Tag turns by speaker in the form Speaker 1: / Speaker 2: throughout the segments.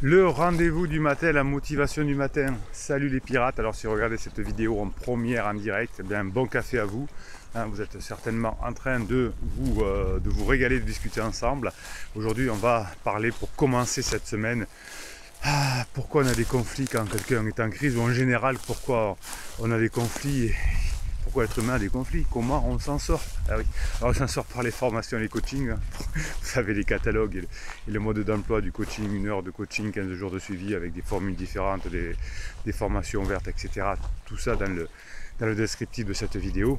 Speaker 1: Le rendez-vous du matin, la motivation du matin. Salut les pirates. Alors si vous regardez cette vidéo en première en direct, eh bien, un bon café à vous. Vous êtes certainement en train de vous régaler, de discuter ensemble. Aujourd'hui, on va parler pour commencer cette semaine. Pourquoi on a des conflits quand quelqu'un est en crise, ou en général, pourquoi on a des conflits et pourquoi l'être humain a des conflits, comment on s'en sort. Ah oui, alors on s'en sort par les formations et les coachings. Vous savez, les catalogues et le mode d'emploi du coaching, 1 heure de coaching, 15 jours de suivi avec des formules différentes, des formations ouvertes, etc. Tout ça dans le descriptif de cette vidéo.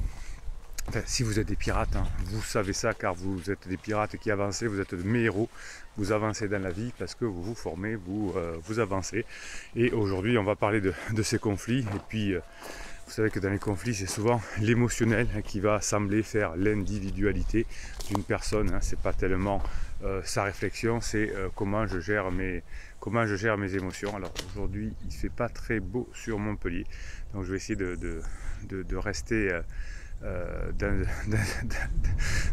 Speaker 1: Enfin, si vous êtes des pirates, vous savez ça, car vous êtes des pirates qui avancent, vous êtes mes héros, vous avancez dans la vie parce que vous vous formez, vous avancez. Et aujourd'hui, on va parler de ces conflits. Et puis, vous savez que dans les conflits, c'est souvent l'émotionnel qui va sembler faire l'individualité d'une personne. C'est pas tellement sa réflexion, c'est comment je gère mes émotions. Alors aujourd'hui, il ne fait pas très beau sur Montpellier, donc je vais essayer de rester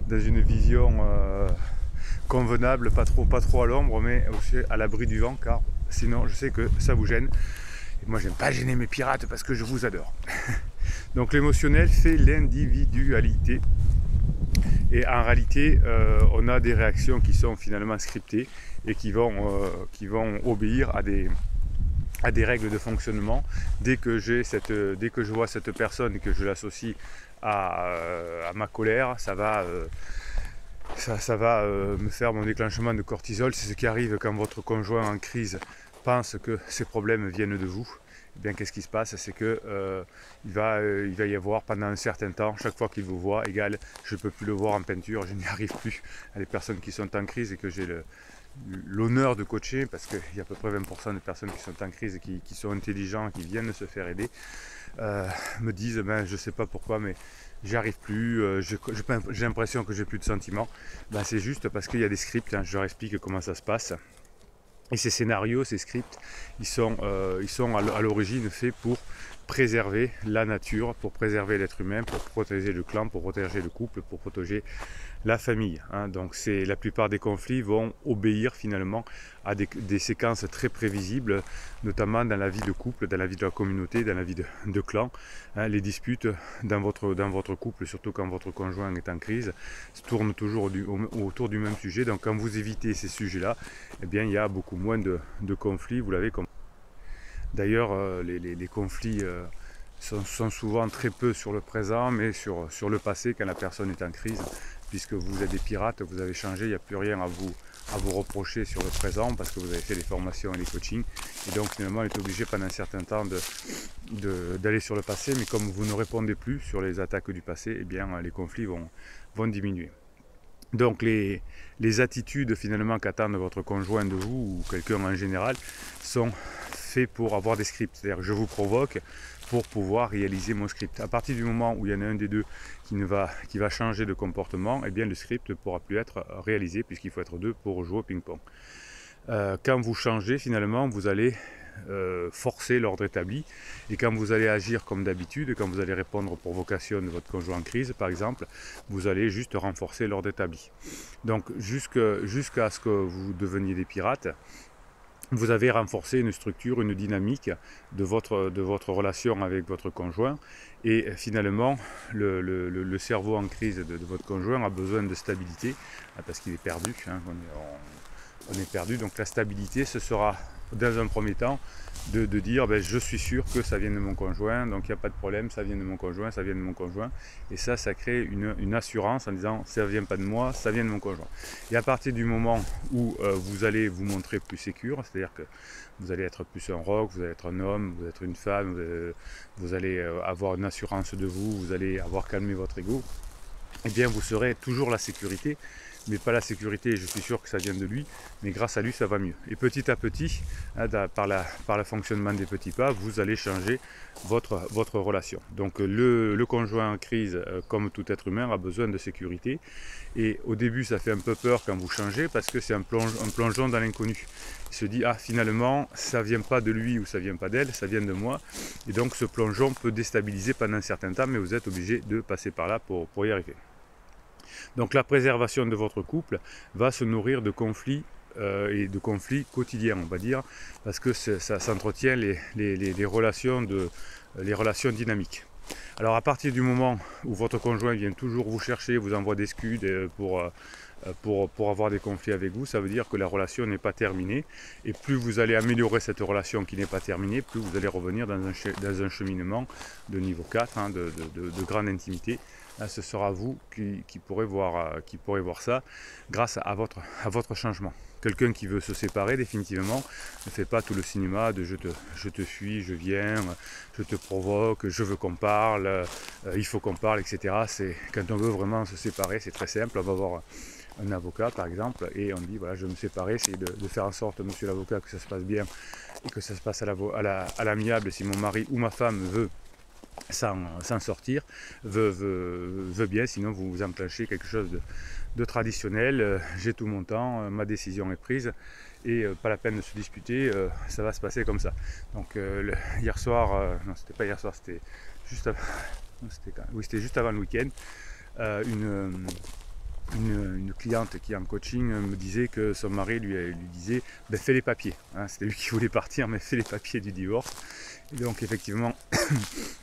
Speaker 1: dans une vision convenable, pas trop à l'ombre, mais aussi à l'abri du vent, car sinon je sais que ça vous gêne. Et moi, j'aime pas gêner mes pirates parce que je vous adore. Donc l'émotionnel, c'est l'individualité. Et en réalité, on a des réactions qui sont finalement scriptées et qui vont obéir à des règles de fonctionnement. Dès que je vois cette personne et que je l'associe à ma colère, ça va me faire mon déclenchement de cortisol. C'est ce qui arrive quand votre conjoint en crise pense que ces problèmes viennent de vous. Eh bien, qu'est-ce qui se passe? C'est que il va y avoir pendant un certain temps, chaque fois qu'il vous voit, égal, je ne peux plus le voir en peinture, je n'y arrive plus. Les personnes qui sont en crise et que j'ai l'honneur de coacher, parce qu'il y a à peu près 20% de personnes qui sont en crise et qui sont intelligents, qui viennent se faire aider, me disent, je ne sais pas pourquoi, mais j'y arrive plus, j'ai l'impression que j'ai plus de sentiments. C'est juste parce qu'il y a des scripts, je leur explique comment ça se passe. Et ces scénarios, ces scripts, ils sont à l'origine faits pour préserver la nature, pour préserver l'être humain, pour protéger le clan, pour protéger le couple, pour protéger la famille. Donc la plupart des conflits vont obéir finalement à des séquences très prévisibles, notamment dans la vie de couple, dans la vie de la communauté, dans la vie de clan. Les disputes dans votre couple, surtout quand votre conjoint est en crise, se tournent toujours autour du même sujet. Donc quand vous évitez ces sujets-là, eh bien, il y a beaucoup moins de conflits, vous l'avez compris. D'ailleurs, les conflits sont souvent très peu sur le présent, mais sur le passé quand la personne est en crise, puisque vous êtes des pirates, vous avez changé, il n'y a plus rien à vous reprocher sur le présent, parce que vous avez fait les formations et les coachings, et donc finalement on est obligé pendant un certain temps d'aller sur le passé, mais comme vous ne répondez plus sur les attaques du passé, eh bien les conflits vont diminuer. Donc les attitudes finalement qu'attendent votre conjoint de vous, ou quelqu'un en général, sont faits pour avoir des scripts. C'est-à-dire que je vous provoque pour pouvoir réaliser mon script. À partir du moment où il y en a un des deux qui va changer de comportement, eh bien le script ne pourra plus être réalisé, puisqu'il faut être deux pour jouer au ping-pong. Quand vous changez, finalement, vous allez forcer l'ordre établi, et quand vous allez agir comme d'habitude, quand vous allez répondre aux provocations de votre conjoint en crise par exemple, vous allez juste renforcer l'ordre établi. Donc jusqu'à ce que vous deveniez des pirates, vous avez renforcé une structure, une dynamique de votre relation avec votre conjoint, et finalement le cerveau en crise de votre conjoint a besoin de stabilité, parce qu'il est perdu, on est perdu. Donc la stabilité, ce sera dans un premier temps de dire je suis sûr que ça vient de mon conjoint, donc il n'y a pas de problème, ça vient de mon conjoint, ça vient de mon conjoint, et ça crée une assurance en disant ça ne vient pas de moi, ça vient de mon conjoint. Et à partir du moment où vous allez vous montrer plus sécure, c'est-à-dire que vous allez être plus un roc, vous allez être un homme, vous allez être une femme, vous allez avoir une assurance de vous allez avoir calmé votre ego, eh bien vous serez toujours la sécurité, mais pas la sécurité, je suis sûr que ça vient de lui, mais grâce à lui ça va mieux. Et petit à petit, par le fonctionnement des petits pas, vous allez changer votre relation. Donc le conjoint en crise, comme tout être humain, a besoin de sécurité, et au début ça fait un peu peur quand vous changez, parce que c'est un plongeon dans l'inconnu. Il se dit finalement ça vient pas de lui ou ça vient pas d'elle, ça vient de moi, et donc ce plongeon peut déstabiliser pendant un certain temps, mais vous êtes obligé de passer par là pour y arriver. Donc la préservation de votre couple va se nourrir de conflits et de conflits quotidiens, on va dire, parce que ça entretient les relations dynamiques. Alors à partir du moment où votre conjoint vient toujours vous chercher, vous envoie des scuds pour avoir des conflits avec vous, ça veut dire que la relation n'est pas terminée. Et plus vous allez améliorer cette relation qui n'est pas terminée, plus vous allez revenir dans un cheminement de niveau 4, hein, de grande intimité. Là, ce sera vous qui pourrez voir ça grâce à votre changement. Quelqu'un qui veut se séparer définitivement ne fait pas tout le cinéma de je te fuis, je viens, je te provoque, je veux qu'on parle, il faut qu'on parle, etc. Quand on veut vraiment se séparer, c'est très simple. On va voir un avocat par exemple et on dit voilà, je veux me séparer, c'est de faire en sorte, monsieur l'avocat, que ça se passe bien et que ça se passe à l'amiable. Si mon mari ou ma femme veut s'en sortir, veut bien, sinon vous vous enclenchez quelque chose de traditionnel. J'ai tout mon temps, ma décision est prise et pas la peine de se disputer, ça va se passer comme ça. Donc hier soir, non c'était pas hier soir, c'était juste avant, c'était juste avant le week-end, une cliente qui est en coaching me disait que son mari lui disait ben, fais les papiers, hein, c'était lui qui voulait partir, mais fais les papiers du divorce. Et donc effectivement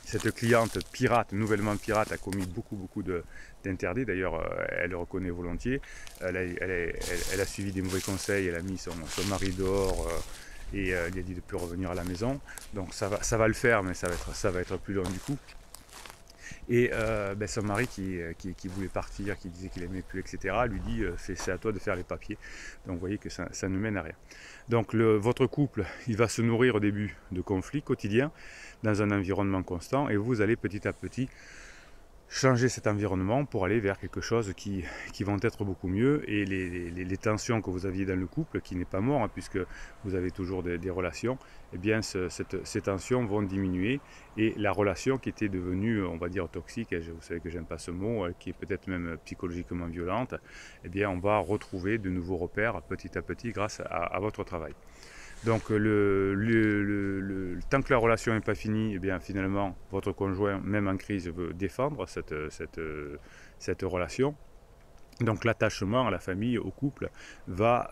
Speaker 1: cette cliente pirate, nouvellement pirate, a commis beaucoup d'interdits. D'ailleurs elle le reconnaît volontiers. Elle a suivi des mauvais conseils, elle a mis son mari dehors et il a dit de ne plus revenir à la maison. Donc ça va le faire, mais ça va être plus long du coup. Et son mari qui voulait partir, qui disait qu'il aimait plus, etc., lui dit c'est à toi de faire les papiers. Donc vous voyez que ça ne mène à rien. Donc votre couple, il va se nourrir au début de conflits quotidiens dans un environnement constant et vous allez petit à petit changer cet environnement pour aller vers quelque chose qui vont être beaucoup mieux, et les tensions que vous aviez dans le couple, qui n'est pas mort, hein, puisque vous avez toujours des relations, eh bien ces tensions vont diminuer et la relation qui était devenue, on va dire, toxique, et vous savez que j'aime pas ce mot, qui est peut-être même psychologiquement violente, eh bien on va retrouver de nouveaux repères petit à petit grâce à votre travail. Donc tant que la relation n'est pas finie, eh bien finalement votre conjoint, même en crise, veut défendre cette relation. Donc l'attachement à la famille, au couple, va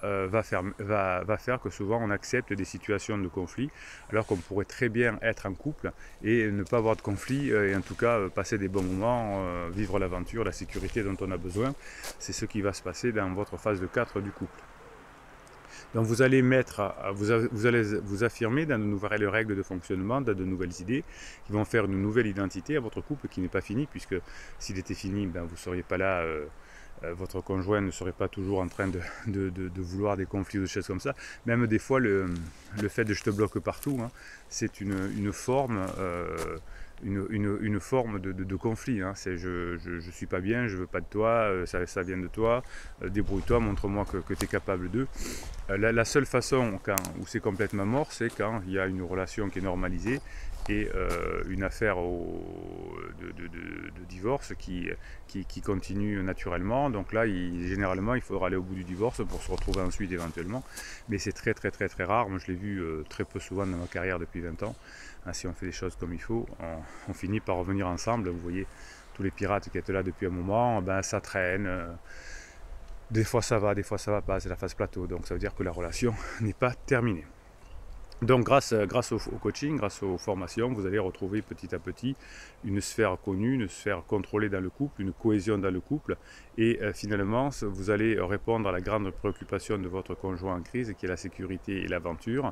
Speaker 1: faire que souvent on accepte des situations de conflit, alors qu'on pourrait très bien être en couple et ne pas avoir de conflit, et en tout cas passer des bons moments, vivre l'aventure, la sécurité dont on a besoin. C'est ce qui va se passer dans votre phase de 4 du couple. Donc vous allez vous affirmer dans de nouvelles règles de fonctionnement, dans de nouvelles idées qui vont faire une nouvelle identité à votre couple qui n'est pas fini, puisque s'il était fini, ben, vous ne seriez pas là, votre conjoint ne serait pas toujours en train de vouloir des conflits ou des choses comme ça. Même des fois, le fait de je te bloque partout, hein, c'est une forme... une forme de conflit, hein. C'est je suis pas bien, je veux pas de toi, ça vient de toi, débrouille-toi, montre-moi que tu es capable d'eux. La seule façon où c'est complètement mort, c'est quand il y a une relation qui est normalisée et une affaire de divorce qui continue naturellement. Donc là, généralement, il faudra aller au bout du divorce pour se retrouver ensuite éventuellement. Mais c'est très rare. Moi, je l'ai vu très peu souvent dans ma carrière depuis 20 ans. Hein, si on fait les choses comme il faut, on finit par revenir ensemble. Vous voyez, tous les pirates qui étaient là depuis un moment, ben, ça traîne. Des fois ça va pas, c'est la phase plateau. Donc ça veut dire que la relation n'est pas terminée. Donc grâce au coaching, grâce aux formations, vous allez retrouver petit à petit une sphère connue, une sphère contrôlée dans le couple, une cohésion dans le couple, et finalement vous allez répondre à la grande préoccupation de votre conjoint en crise, qui est la sécurité et l'aventure.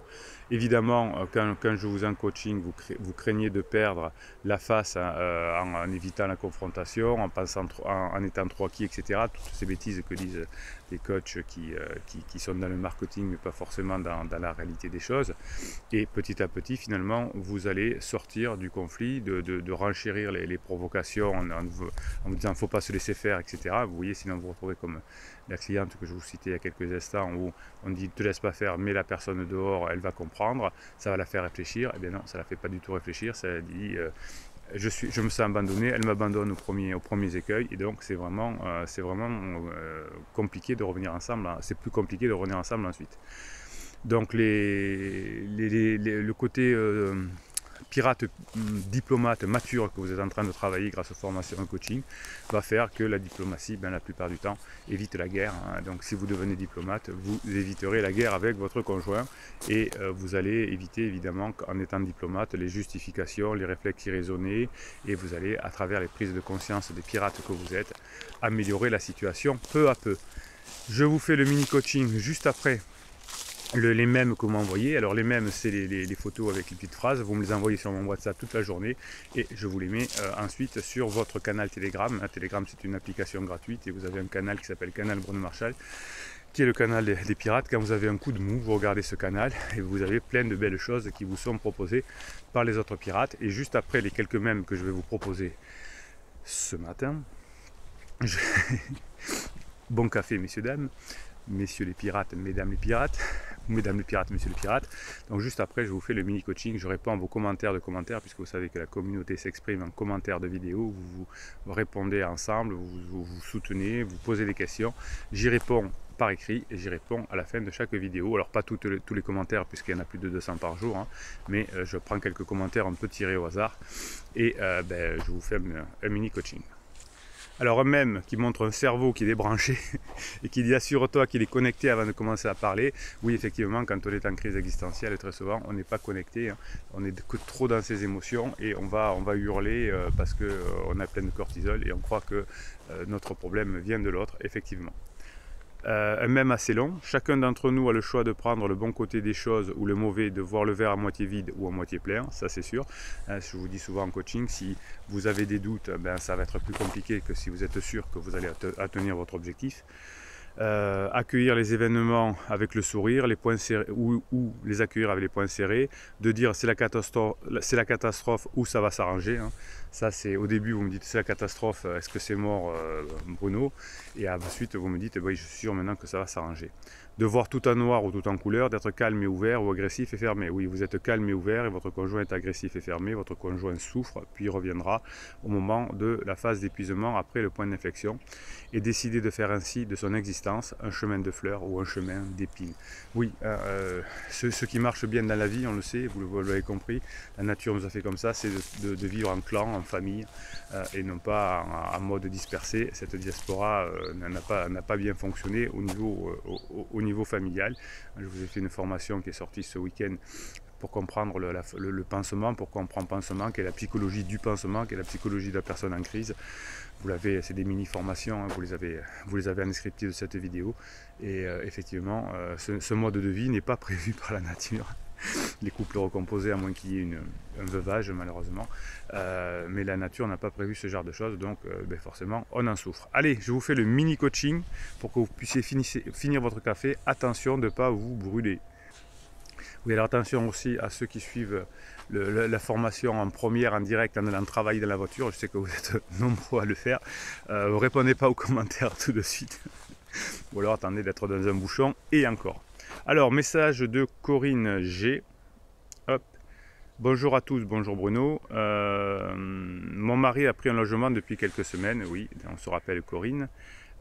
Speaker 1: Évidemment, quand je vous en coaching, vous craignez de perdre la face en évitant la confrontation, en étant trop acquis, etc. Toutes ces bêtises que disent les coachs qui sont dans le marketing, mais pas forcément dans la réalité des choses. Et petit à petit, finalement, vous allez sortir du conflit, de renchérir les provocations en vous disant « faut pas se laisser faire », etc. Vous voyez, sinon vous vous retrouvez comme la cliente que je vous citais il y a quelques instants, où on dit « te laisse pas faire, mets la personne dehors, elle va comprendre, ça va la faire réfléchir ». Eh bien non, ça la fait pas du tout réfléchir, ça dit je me sens abandonné, elle m'abandonne aux premiers écueils, et donc c'est vraiment compliqué de revenir ensemble, c'est plus compliqué de revenir ensemble ensuite. Donc le côté pirate diplomate mature que vous êtes en train de travailler grâce aux formations et coaching va faire que la diplomatie, la plupart du temps, évite la guerre. Hein. Donc si vous devenez diplomate, vous éviterez la guerre avec votre conjoint et vous allez éviter évidemment en étant diplomate les justifications, les réflexes irraisonnés et vous allez à travers les prises de conscience des pirates que vous êtes améliorer la situation peu à peu. Je vous fais le mini coaching juste après les mèmes que vous m'envoyez. Alors les mèmes, c'est les photos avec les petites phrases, vous me les envoyez sur mon WhatsApp toute la journée et je vous les mets ensuite sur votre canal Telegram. Telegram, c'est une application gratuite et vous avez un canal qui s'appelle Canal Bruno Marchal, qui est le canal des pirates. Quand vous avez un coup de mou, vous regardez ce canal et vous avez plein de belles choses qui vous sont proposées par les autres pirates. Et juste après les quelques mèmes que je vais vous proposer ce matin, bon café messieurs dames, messieurs les pirates, mesdames les pirates, mesdames les pirates, messieurs les pirates. Donc juste après je vous fais le mini coaching, je réponds à vos commentaires puisque vous savez que la communauté s'exprime en commentaires de vidéos, vous répondez ensemble, vous soutenez, vous posez des questions, j'y réponds par écrit et j'y réponds à la fin de chaque vidéo. Alors pas tous les commentaires puisqu'il y en a plus de 200 par jour, hein, mais je prends quelques commentaires un peu tirés au hasard et je vous fais un mini coaching. Alors un mème qui montre un cerveau qui est débranché et qui dit assure-toi qu'il est connecté avant de commencer à parler. Oui, effectivement, quand on est en crise existentielle, très souvent on n'est pas connecté, hein. On est que trop dans ses émotions et on va hurler parce qu'on a plein de cortisol et on croit que notre problème vient de l'autre, effectivement. Un mème assez long, chacun d'entre nous a le choix de prendre le bon côté des choses ou le mauvais, de voir le verre à moitié vide ou à moitié plein, ça c'est sûr. Je vous dis souvent en coaching, si vous avez des doutes, ça va être plus compliqué que si vous êtes sûr que vous allez atteindre votre objectif. Accueillir les événements avec le sourire, les poings serrés, ou les accueillir avec les poings serrés, de dire c'est la catastrophe ou ça va s'arranger. Hein. Ça c'est au début vous me dites c'est la catastrophe, est-ce que c'est mort Bruno? Et ensuite vous me dites je suis sûr maintenant que ça va s'arranger. De voir tout en noir ou tout en couleur, d'être calme et ouvert ou agressif et fermé. Oui, vous êtes calme et ouvert et votre conjoint est agressif et fermé, votre conjoint souffre, puis il reviendra au moment de la phase d'épuisement après le point d'inflexion et décider de faire ainsi de son existence un chemin de fleurs ou un chemin d'épines. Oui, ce qui marche bien dans la vie, on le sait, vous l'avez compris, la nature nous a fait comme ça, c'est de vivre en clan, en famille et non pas en mode dispersé. Cette diaspora n'a pas bien fonctionné au niveau familial. Je vous ai fait une formation qui est sortie ce week-end pour comprendre le pansement, pour comprendre le pansement, quelle est la psychologie du pansement, quelle est la psychologie de la personne en crise. Vous l'avez, c'est des mini-formations, hein, vous les avez en descriptif de cette vidéo. Et effectivement, ce mode de vie n'est pas prévu par la nature. Les couples recomposés, à moins qu'il y ait un veuvage malheureusement, mais la nature n'a pas prévu ce genre de choses, donc forcément on en souffre. Allez, je vous fais le mini coaching pour que vous puissiez finir votre café. Attention de ne pas vous brûler. Oui, alors attention aussi à ceux qui suivent la formation en première, en direct, en allant travailler dans la voiture. Je sais que vous êtes nombreux à le faire. Ne répondez pas aux commentaires tout de suite, ou alors attendez d'être dans un bouchon et encore. Alors, message de Corinne G. Hop. Bonjour à tous, bonjour Bruno. Mon mari a pris un logement depuis quelques semaines, oui, on se rappelle Corinne.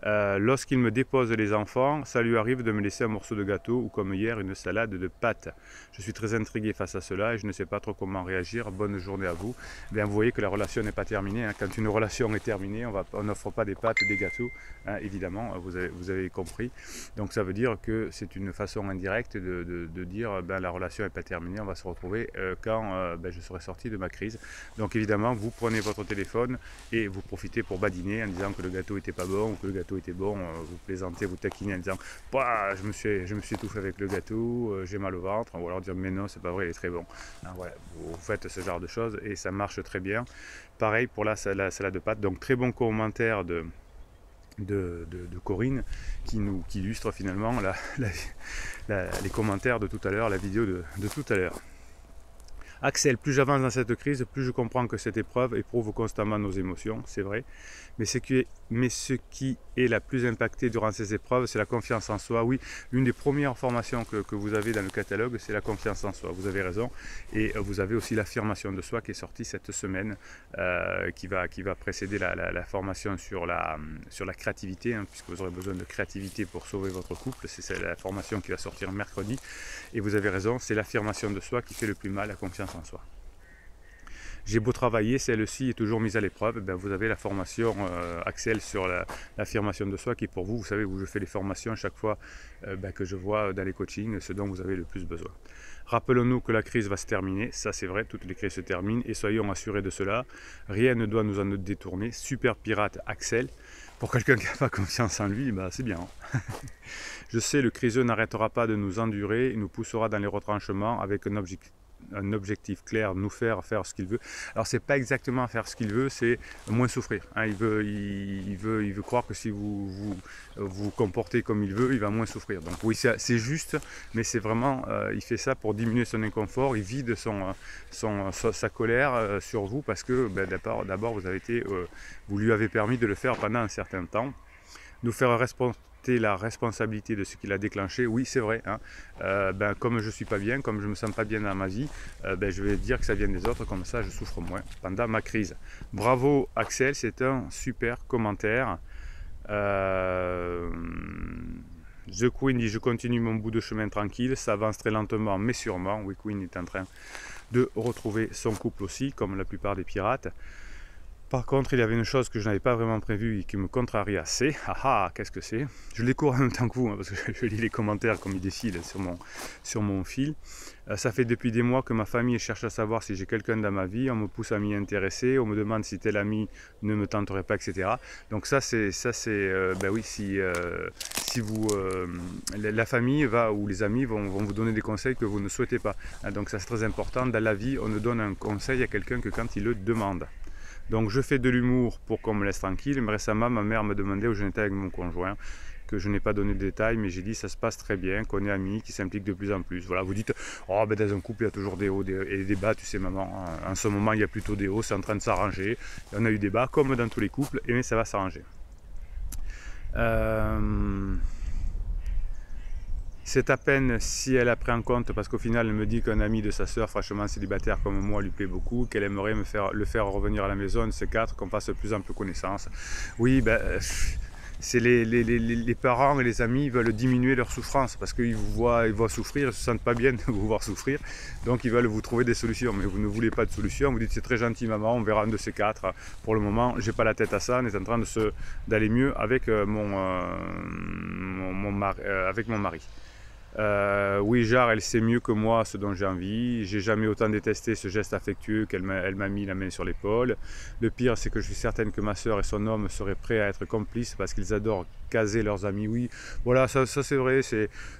Speaker 1: Lorsqu'il me dépose les enfants, ça lui arrive de me laisser un morceau de gâteau ou comme hier une salade de pâtes. Je suis très intrigué face à cela et je ne sais pas trop comment réagir. Bonne journée à vous. Bien, vous voyez que la relation n'est pas terminée. Hein. Quand une relation est terminée, on n'offre pas des pâtes, des gâteaux, hein, évidemment, vous avez compris. Donc ça veut dire que c'est une façon indirecte de dire la relation n'est pas terminée, on va se retrouver quand je serai sorti de ma crise. Donc évidemment, vous prenez votre téléphone et vous profitez pour badiner en disant que le gâteau était pas bon ou que le gâteau était bon, vous plaisantez, vous taquinez en disant je me suis étouffé avec le gâteau, j'ai mal au ventre, ou alors dire mais non c'est pas vrai, il est très bon. Alors, voilà, vous faites ce genre de choses et ça marche très bien. Pareil pour la salade de pâtes, donc très bon commentaire de Corinne qui illustre finalement les commentaires de tout à l'heure, la vidéo de tout à l'heure. Axel, plus j'avance dans cette crise, plus je comprends que cette épreuve éprouve constamment nos émotions, c'est vrai. Mais ce qui est la plus impactée durant ces épreuves, c'est la confiance en soi. Oui, l'une des premières formations que vous avez dans le catalogue, c'est la confiance en soi. Vous avez raison. Et vous avez aussi l'affirmation de soi qui est sortie cette semaine, qui va précéder la formation sur la créativité, hein, puisque vous aurez besoin de créativité pour sauver votre couple. C'est la formation qui va sortir mercredi. Et vous avez raison, c'est l'affirmation de soi qui fait le plus mal, la confiance en soi. J'ai beau travailler, celle-ci est toujours mise à l'épreuve. Ben, vous avez la formation Axel sur l'affirmation de soi qui est pour vous. Vous savez, où je fais les formations à chaque fois ben, que je vois dans les coachings ce dont vous avez le plus besoin. Rappelons-nous que la crise va se terminer, ça c'est vrai, toutes les crises se terminent et soyons assurés de cela. Rien ne doit nous en détourner. Super pirate Axel, pour quelqu'un qui n'a pas confiance en lui, bah, c'est bien. Je sais, le criseux n'arrêtera pas de nous endurer, il nous poussera dans les retranchements avec un objectif clair, nous faire ce qu'il veut. Alors c'est pas exactement faire ce qu'il veut, c'est moins souffrir. Hein. Il veut croire que si vous comportez comme il veut, il va moins souffrir. Donc oui, c'est juste, mais c'est vraiment, il fait ça pour diminuer son inconfort, il vide sa colère sur vous parce que ben, d'abord vous lui avez permis de le faire pendant un certain temps. Nous faire la responsabilité de ce qu'il a déclenché, oui c'est vrai, hein. Ben, comme je ne suis pas bien, comme je ne me sens pas bien dans ma vie, ben, je vais dire que ça vient des autres, comme ça je souffre moins pendant ma crise. Bravo Axel, c'est un super commentaire. The Queen dit je continue mon bout de chemin tranquille, ça avance très lentement mais sûrement. Oui, Queen est en train de retrouver son couple aussi, comme la plupart des pirates. Par contre, il y avait une chose que je n'avais pas vraiment prévue et qui me contrarie assez. Ah, qu'est-ce que c'est? Je le découvre en même temps que vous, hein, parce que je lis les commentaires comme ils défilent sur mon fil. Ça fait depuis des mois que ma famille cherche à savoir si j'ai quelqu'un dans ma vie. On me pousse à m'y intéresser, on me demande si tel ami ne me tenterait pas, etc. Donc ça c'est ben oui, si vous la famille ou les amis vont vous donner des conseils que vous ne souhaitez pas. Donc ça c'est très important. Dans la vie, on ne donne un conseil à quelqu'un que quand il le demande. Donc je fais de l'humour pour qu'on me laisse tranquille. Mais récemment, ma mère me demandait où j'en étais avec mon conjoint, que je n'ai pas donné de détails, mais j'ai dit ça se passe très bien, qu'on est amis, qui s'impliquent de plus en plus. Voilà, vous dites, oh ben dans un couple il y a toujours des hauts et des bas, tu sais maman, en ce moment il y a plutôt des hauts, c'est en train de s'arranger. On a eu des bas comme dans tous les couples, mais ça va s'arranger. C'est à peine si elle a pris en compte, parce qu'au final elle me dit qu'un ami de sa sœur, franchement célibataire comme moi, lui plaît beaucoup, qu'elle aimerait le faire revenir à la maison, ces quatre, qu'on fasse de plus en plus connaissance. Oui, ben, c'est les parents et les amis veulent diminuer leur souffrance, parce qu'ils vous voient souffrir, ils ne se sentent pas bien de vous voir souffrir, donc ils veulent vous trouver des solutions, mais vous ne voulez pas de solution, vous dites c'est très gentil maman, on verra un de ces quatre, pour le moment j'ai pas la tête à ça, on est en train d'aller mieux avec avec mon mari. Oui, Jarre, elle sait mieux que moi ce dont j'ai envie. J'ai jamais autant détesté ce geste affectueux qu'elle m'a mis la main sur l'épaule. Le pire, c'est que je suis certaine que ma soeur et son homme seraient prêts à être complices parce qu'ils adorent caser leurs amis. Oui, voilà, ça c'est vrai.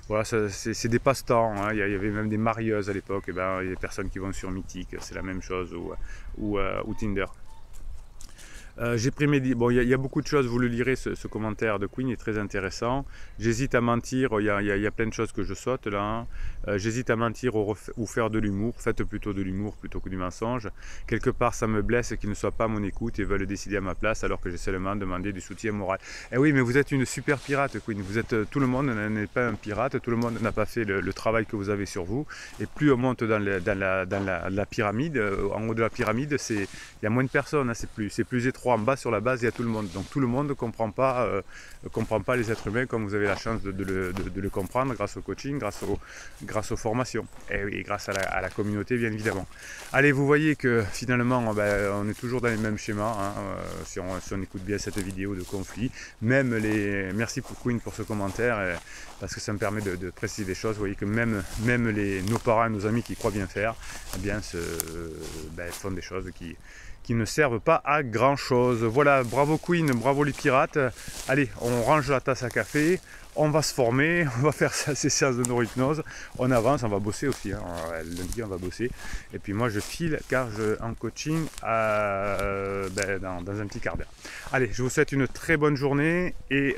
Speaker 1: Voilà, c'est des passe-temps. Hein. Il y avait même des marieuses à l'époque. Il y a des personnes qui vont sur Mythique, c'est la même chose, ou Tinder. J'ai prémédité, bon il y a beaucoup de choses, vous le lirez, ce commentaire de Queen est très intéressant. J'hésite à mentir, il y a plein de choses que je saute là. Hein. J'hésite à mentir ou faire de l'humour, faites plutôt de l'humour plutôt que du mensonge. Quelque part ça me blesse qu'ils ne soient pas à mon écoute et veulent décider à ma place alors que j'ai seulement demandé du soutien moral. Eh oui, mais vous êtes une super pirate Queen, tout le monde n'est pas un pirate, tout le monde n'a pas fait le travail que vous avez sur vous. Et plus on monte dans la pyramide, en haut de la pyramide, il y a moins de personnes, hein, c'est plus étroit. En bas sur la base il y a tout le monde, donc tout le monde ne comprend pas les êtres humains comme vous avez la chance de le comprendre grâce au coaching, grâce aux formations et grâce à la communauté bien évidemment. Allez, vous voyez que finalement ben, on est toujours dans les mêmes schémas, hein, si on écoute bien cette vidéo de conflit. Merci pour Queen pour ce commentaire, parce que ça me permet de préciser des choses. Vous voyez que même nos parents et nos amis qui croient bien faire, eh bien font des choses qui ne servent pas à grand chose. Voilà, bravo Queen, bravo les pirates. Allez, on range la tasse à café, on va se former, on va faire ces séances de neurohypnose, on avance, on va bosser aussi, hein. Lundi on va bosser. Et puis moi je file car en coaching dans un petit quart d'heure. Allez, je vous souhaite une très bonne journée et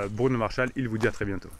Speaker 1: Bruno Marchal, il vous dit à très bientôt.